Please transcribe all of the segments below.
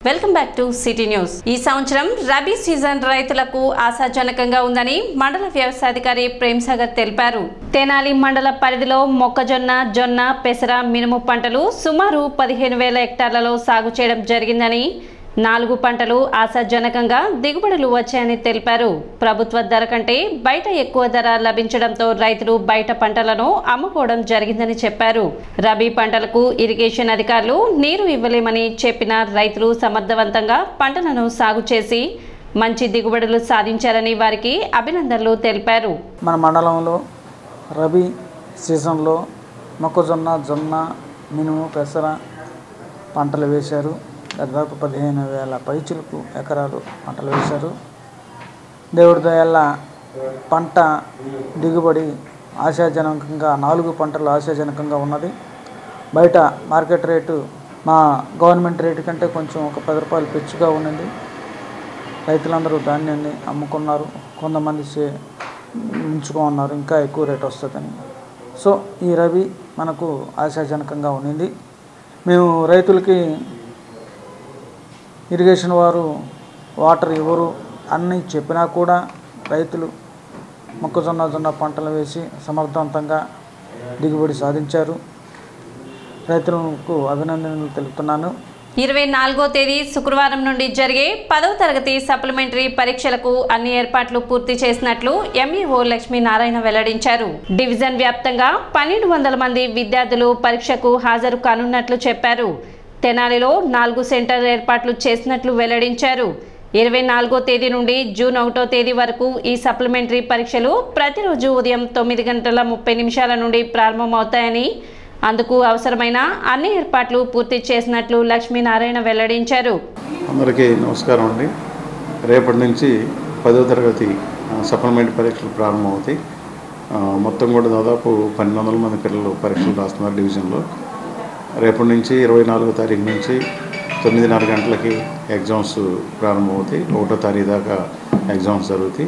Welcome back to city news. ఈ సంవత్సరం rabi season రైతులకు ఆశాజనకంగా ఉందని మండల వ్యవసాయాధికారి ప్రేమ్సాగర్ తెలిపారు. తెనాలి మండల పరిధిలో మొక్కజొన్న, జొన్న, పెసర, మినుము పంటలు సుమారు 15,000 హెక్టార్లలో సాగు చేయడం జరిగిందని, 4 పంటలు ఆశాజనకంగా దిగుబడులు వచ్చాయని తెలిపారు. ప్రభుత్వ ధర కంటే బయట ఎక్కువ ధర లభించడంతో రైతులు బయట పంటలను అమ్ముకోవడం జరిగిందని చెప్పారు. రబీ పంటలకు ఇరిగేషన్ అధికారులు నీరు ఇవ్వలేమని చెప్పిన రైతులు సమర్థవంతంగా పంటలను సాగు చేసి మంచి దిగుబడులు సాధించారని వారికి అభినందనలు తెలిపారు. మన మండలంలో రబీ సీజన్లో మొక్కజొన్న, జొన్న, మినుము, పెసర పంటలు వేశారు. దాదాపు 15,000 పైచిలకు ఎకరాలు పంటలు వేశారు. దేవుడి దయల్ల పంట దిగుబడి ఆశాజనకంగా 4 పంటలు ఆశాజనకంగా ఉన్నది. బయట మార్కెట్ రేటు మా గవర్నమెంట్ రేటు కంటే కొంచెం ఒక 10 రూపాయలు పెచ్చుగా ఉన్నది. రైతులందరూ ధాన్యాన్ని అమ్ముకున్నారు, కొంతమంది ఉంచుకున్నారు, ఇంకా ఎక్కువ రేటు వస్తుందని. సో ఈ రబీ మనకు ఆశాజనకంగా ఉన్నది. మేము రైతులకి ఇరిగేషన్ వారు వాటర్ ఇవ్వరు అన్నీ చెప్పినా కూడా రైతులు మొక్కజొన్న, జొన్న పంటలు వేసి సమర్థవంతంగా దిగుబడి సాధించారు. రైతులకు అభినందనలు తెలుపుతున్నాను. 24వ తేదీ శుక్రవారం నుండి జరిగే 10వ తరగతి సప్లిమెంటరీ పరీక్షలకు అన్ని ఏర్పాట్లు పూర్తి చేసినట్లు ఎంఈఓ లక్ష్మీనారాయణ వెల్లడించారు. డివిజన్ వ్యాప్తంగా 1,200 మంది విద్యార్థులు పరీక్షకు హాజరు కానున్నట్లు చెప్పారు. తెనాలిలో 4 సెంటర్ ఏర్పాట్లు చేసినట్లు వెల్లడించారు. 24వ తేదీ నుండి జూన్ 1వ తేదీ వరకు ఈ సప్లిమెంటరీ పరీక్షలు ప్రతిరోజు ఉదయం 9:30 నుండి ప్రారంభమవుతాయని, అందుకు అవసరమైన అన్ని ఏర్పాట్లు పూర్తి చేసినట్లు లక్ష్మీనారాయణ వెల్లడించారు. అందరికీ నమస్కారం అండి. రేపటి నుంచి 10వ తరగతి సప్లిమెంటరీ పరీక్షలు ప్రారంభమవుతాయి. మొత్తం కూడా దాదాపు 1,200 మంది పిల్లలు పరీక్షలు రాస్తున్నారు డివిజన్లో. రేపటి నుంచి 24వ తారీఖు నుంచి 9:30 గంటలకి ఎగ్జామ్స్ ప్రారంభమవుతాయి. 1వ తారీఖు దాకా ఎగ్జామ్స్ జరుగుతాయి.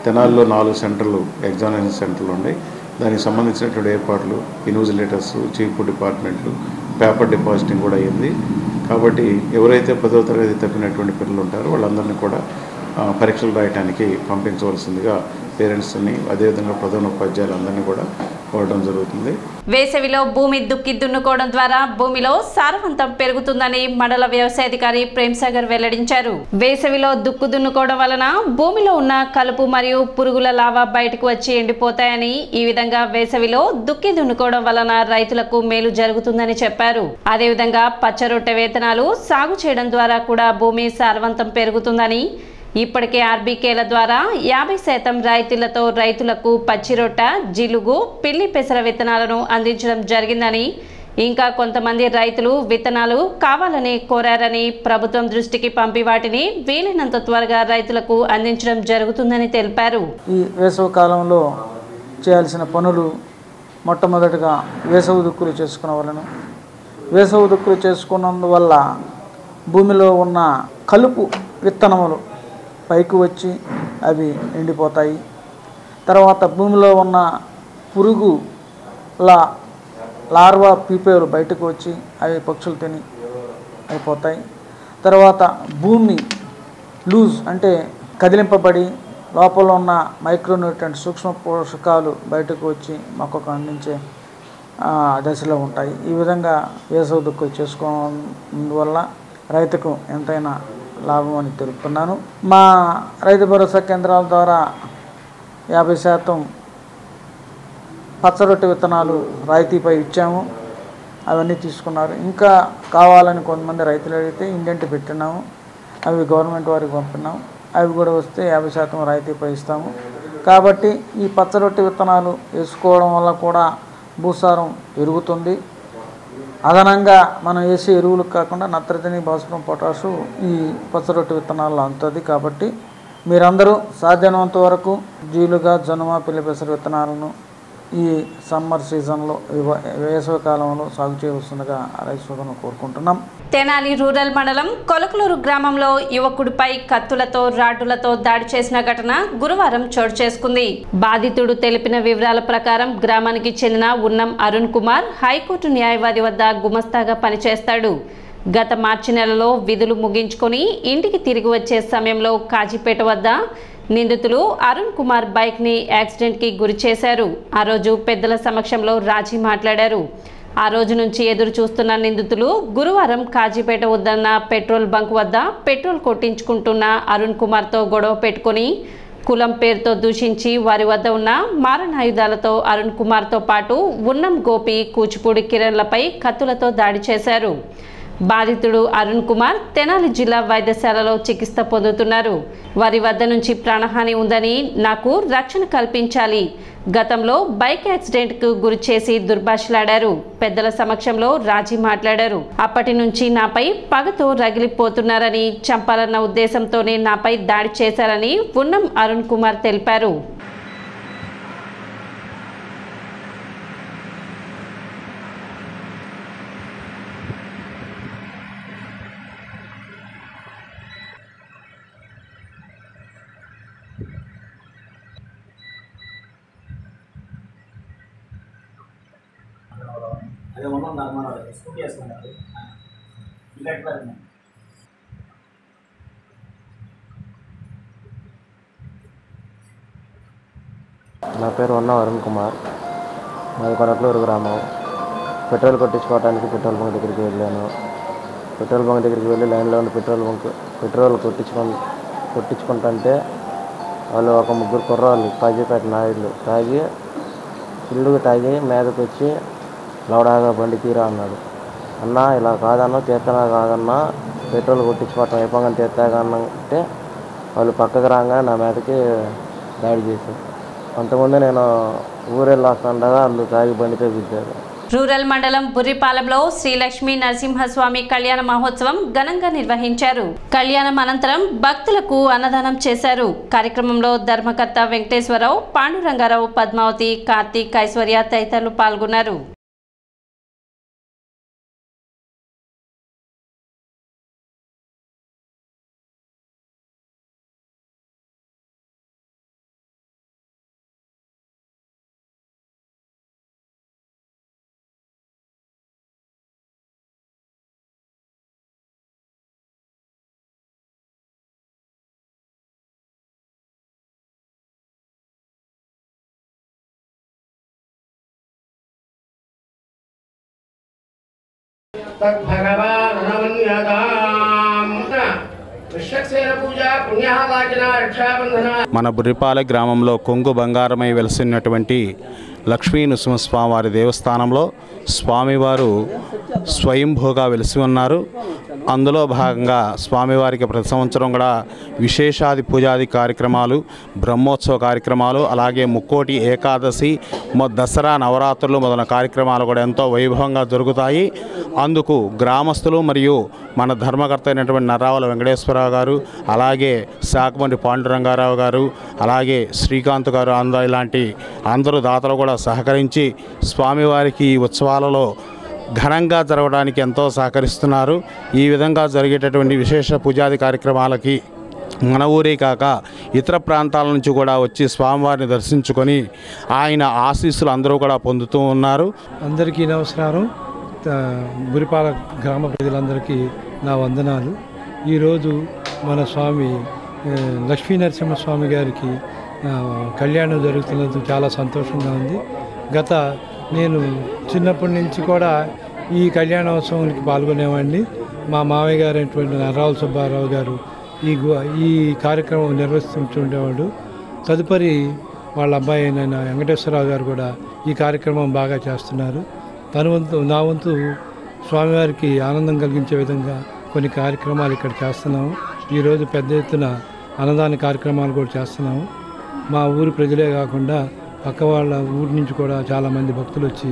తెనాలిలో 4 సెంటర్లు ఎగ్జామినేషన్ సెంటర్లు ఉన్నాయి. దానికి సంబంధించినటువంటి ఏర్పాట్లు, ఇన్విజిలేటర్స్, చీఫ్ డిపార్ట్మెంట్లు, పేపర్ డిపాజిటింగ్ కూడా అయ్యింది. కాబట్టి ఎవరైతే 10వ తరగతి తప్పినటువంటి పిల్లలు ఉంటారో వాళ్ళందరినీ కూడా పరీక్షలు రాయడానికి పంపించవలసిందిగా పేరెంట్స్ని, అదేవిధంగా ప్రధానోపాధ్యాయులందరినీ కూడా కోరడం జరుగుతుంది. వేసవిలో భూమి దుక్కి దున్నుకోవడం ద్వారా భూమిలో సారవంతం పెరుగుతుందని మండల వ్యవసాయాధికారి ప్రేమ్సాగర్ వెల్లడించారు. వేసవిలో దుక్కు దున్నుకోవడం వలన భూమిలో ఉన్న కలుపు మరియు పురుగుల లావా బయటకు వచ్చి ఎండిపోతాయని, ఈ విధంగా వేసవిలో దుక్కి దున్నుకోవడం వలన రైతులకు మేలు జరుగుతుందని చెప్పారు. అదేవిధంగా పచ్చరొట్టె విత్తనాలు సాగు చేయడం ద్వారా కూడా భూమి సారవంతం పెరుగుతుందని, ఇప్పటికే ఆర్బీకేల ద్వారా 50% రాయితీలతో రైతులకు పచ్చిరొట్ట, జిలుగు, పిల్లి పెసర విత్తనాలను అందించడం జరిగిందని, ఇంకా కొంతమంది రైతులు విత్తనాలు కావాలని కోరారని, ప్రభుత్వం దృష్టికి పంపి వాటిని వీలైనంత త్వరగా రైతులకు అందించడం జరుగుతుందని తెలిపారు. ఈ వేసవి కాలంలో చేయాల్సిన పనులు మొట్టమొదటిగా వేసవి దుక్కులు చేసుకునవలను. వేసవి దుక్కులు చేసుకున్నందువల్ల భూమిలో ఉన్న కలుపు విత్తనములు పైకి వచ్చి అవి ఎండిపోతాయి. తర్వాత భూమిలో ఉన్న పురుగుల లార్వా పీపేలు బయటకు వచ్చి అవి పక్షులు తిని అయిపోతాయి. తర్వాత భూమి లూజ్ అంటే కదిలింపబడి లోపల ఉన్న మైక్రోన్యూట్రియంట్ సూక్ష్మ పోషకాలు బయటకు వచ్చి మొక్కకు అందించే దశలో ఉంటాయి. ఈ విధంగా వేసవి దుక్కులు చేసుకోవడం వల్ల రైతుకు ఎంతైనా లాభం అని తెలుపుతున్నాను. మా రైతు భరోసా కేంద్రాల ద్వారా 50% పచ్చరొట్టె విత్తనాలు రాయితీపై ఇచ్చాము. అవన్నీ తీసుకున్నారు. ఇంకా కావాలని కొంతమంది రైతులు అడిగితే ఇండెంట్ పెట్టినాము. అవి గవర్నమెంట్ వారికి పంపినాము. అవి కూడా వస్తే 50% రాయితీపై ఇస్తాము. కాబట్టి ఈ పచ్చరొట్టె విత్తనాలు వేసుకోవడం వల్ల కూడా భూసారం పెరుగుతుంది. అదనంగా మనం వేసే ఎరువులకు కాకుండా నత్రజని, భాస్వరం, పొటాషు ఈ పచ్చరొట్టె విత్తనాల్లో అందుతుంది. కాబట్టి మీరందరూ సాధ్యమైనంత వరకు జీలుగా, జనుమ, పిల్లి పెసర విత్తనాలను ఈ సమ్మర్ సీజన్లో, వేసవి కాలంలో సాగు చేయవలసిందిగా రైతు సోదరులను కోరుకుంటున్నాం. తెనాలి రూరల్ మండలం కొలకలూరు గ్రామంలో యువకుడిపై కత్తులతో, రాడ్డులతో దాడి చేసిన ఘటన గురువారం చోటు చేసుకుంది. బాధితుడు తెలిపిన వివరాల ప్రకారం గ్రామానికి చెందిన ఉన్నం అరుణ్ కుమార్ హైకోర్టు న్యాయవాది వద్ద గుమస్తాగా పనిచేస్తాడు. గత మార్చి నెలలో విధులు ముగించుకొని ఇంటికి తిరిగి వచ్చే సమయంలో కాజీపేట వద్ద నిందితులు అరుణ్ కుమార్ బైక్ని యాక్సిడెంట్కి గురి చేశారు. ఆ రోజు పెద్దల సమక్షంలో రాజీ మాట్లాడారు. ఆ రోజు నుంచి ఎదురు చూస్తున్న నిందితులు గురువారం కాజీపేట వద్దన్న పెట్రోల్ బంక్ వద్ద పెట్రోల్ కొట్టించుకుంటున్న అరుణ్ కుమార్తో గొడవ పెట్టుకొని కులం పేరుతో దూషించి వారి వద్ద ఉన్న మారణాయుధాలతో అరుణ్ కుమార్తో పాటు ఉన్నం గోపి, కూచిపూడి కిరణ్లపై కత్తులతో దాడి చేశారు. బాధితుడు అరుణ్ కుమార్ తెనాలి జిల్లా వైద్యశాలలో చికిత్స పొందుతున్నారు. వారి వద్ద నుంచి ప్రాణహాని ఉందని, నాకు రక్షణ కల్పించాలి, గతంలో బైక్ యాక్సిడెంట్కు గురి చేసి దుర్భాషలాడారు. పెద్దల సమక్షంలో రాజీ మాట్లాడారు. అప్పటి నుంచి నాపై పగతో రగిలిపోతున్నారని, చంపాలన్న ఉద్దేశంతోనే నాపై దాడి చేశారని ఉన్నం అరుణ్ కుమార్ తెలిపారు. అదే మనం ధర్మారావు స్కూటీ వేసుకున్నారు నా పేరు అరుణ్ కుమార్. మాది కొనట్లూరు గ్రామం. పెట్రోల్ కొట్టించుకోవడానికి పెట్రోల్ బంక్ దగ్గరికి వెళ్ళాను. పెట్రోల్ బంక్ దగ్గరికి వెళ్ళి లైన్లో ఉండి పెట్రోల్ కొట్టించుకుంటుంటే వాళ్ళు ఒక ముగ్గురు కుర్రాళ్ళు కాజీపేట నాయుడులు ఫుల్గా తాగి మీదకి వచ్చి లౌడాగా బండి తీరా అన్నాడు. అన్న ఇలా కాదన్నా, తీర్థనా కాదన్నా, పెట్రోల్ కొట్టించుకోవటం అయిపోగానే తీర్థాగన్నంటే వాళ్ళు పక్కకు రాగానే నా మీదకి దాడి చేశారు. అంతకుముందు నేను ఊరెళ్ళి వస్తుండగా వాళ్ళు తాగి బండిపై గుద్దారు. రూరల్ మండలం బుర్రిపాలెంలో శ్రీ లక్ష్మీ నరసింహస్వామి కళ్యాణ మహోత్సవం ఘనంగా నిర్వహించారు. కళ్యాణం అనంతరం భక్తులకు అన్నదానం చేశారు. కార్యక్రమంలో ధర్మకర్త వెంకటేశ్వరరావు, పాండురంగారావు, పద్మావతి, కార్తీక్, ఐశ్వర్య తదితరులు పాల్గొన్నారు. మన బుర్రిపాలెం గ్రామంలో కొంగు బంగారమై వెలిసినటువంటి లక్ష్మీ నరసింహస్వామివారి దేవస్థానంలో స్వామివారు స్వయంభూగా వెలిసి ఉన్నారు. అందులో భాగంగా స్వామివారికి ప్రతి సంవత్సరం కూడా విశేషాది పూజాది కార్యక్రమాలు, బ్రహ్మోత్సవ కార్యక్రమాలు, అలాగే ముక్కోటి ఏకాదశి, దసరా, నవరాత్రులు మొదలైన కార్యక్రమాలు కూడా ఎంతో వైభవంగా జరుగుతాయి. అందుకు గ్రామస్తులు మరియు మన ధర్మకర్త అయినటువంటి నర్రావుల వెంకటేశ్వరరావు గారు, అలాగే శాఖమండి పాండురంగారావు గారు, అలాగే శ్రీకాంత్ గారు, ఇలాంటి అందరూ దాతలు కూడా సహకరించి స్వామివారికి ఈ ఉత్సవాలలో ఘనంగా జరగడానికి ఎంతో సహకరిస్తున్నారు. ఈ విధంగా జరిగేటటువంటి విశేష పూజాది కార్యక్రమాలకి మన ఊరే కాక ఇతర ప్రాంతాల నుంచి కూడా వచ్చి స్వామివారిని దర్శించుకొని ఆయన ఆశీస్సులు అందరూ కూడా పొందుతూ ఉన్నారు. అందరికీ నమస్కారం. బుర్రిపాలెం గ్రామ ప్రజలందరికీ నా వందనాలు. ఈరోజు మన స్వామి లక్ష్మీ నరసింహస్వామి గారికి కళ్యాణం జరుగుతున్నందుకు చాలా సంతోషంగా ఉంది. నేను చిన్నప్పటి నుంచి కూడా ఈ కళ్యాణోత్సవానికి పాల్గొనేవాడిని. మా మామయ్య గారు అయినటువంటి నర్రావుల సుబ్బారావు గారు ఈ కార్యక్రమం నిర్వహిస్తుండేవాడు. తదుపరి వాళ్ళ అబ్బాయి అయిన వెంకటేశ్వరరావు గారు కూడా ఈ కార్యక్రమం బాగా చేస్తున్నారు. నా వంతు స్వామివారికి ఆనందం కలిగించే విధంగా కొన్ని కార్యక్రమాలు ఇక్కడ చేస్తున్నాము. ఈరోజు పెద్ద ఎత్తున అన్నదాన కార్యక్రమాలు కూడా చేస్తున్నాము. మా ఊరి ప్రజలే కాకుండా పక్క వాళ్ళ ఊరి నుంచి కూడా చాలామంది భక్తులు వచ్చి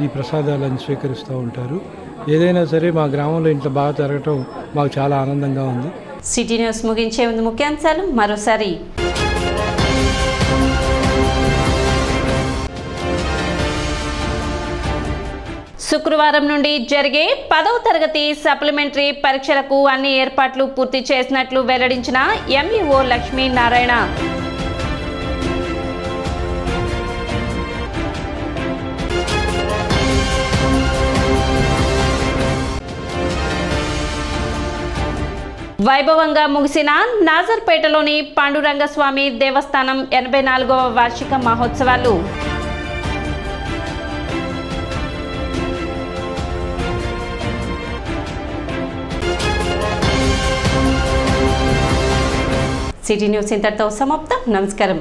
ఈ ప్రసాదాలను స్వీకరిస్తూ ఉంటారు. ఏదైనా సరే మా గ్రామంలో ఇంత బాగా జరగటం మాకు చాలా ఆనందంగా ఉంది. సిటీ న్యూస్ ముగించే ముందు ముఖ్యాంశాలు మరోసారి. శుక్రవారం నుండి జరిగే 10వ తరగతి సప్లిమెంటరీ పరీక్షలకు అన్ని ఏర్పాట్లు పూర్తి చేసినట్లు వెల్లడించిన ఎంఈఓ లక్ష్మీనారాయణ. వైభవంగా ముగిసిన నాజర్పేటలోని పాండురంగస్వామి దేవస్థానం 84వ వార్షిక మహోత్సవాలు. సిటీ న్యూస్ ఇంతటితో సమాప్తం. నమస్కారం.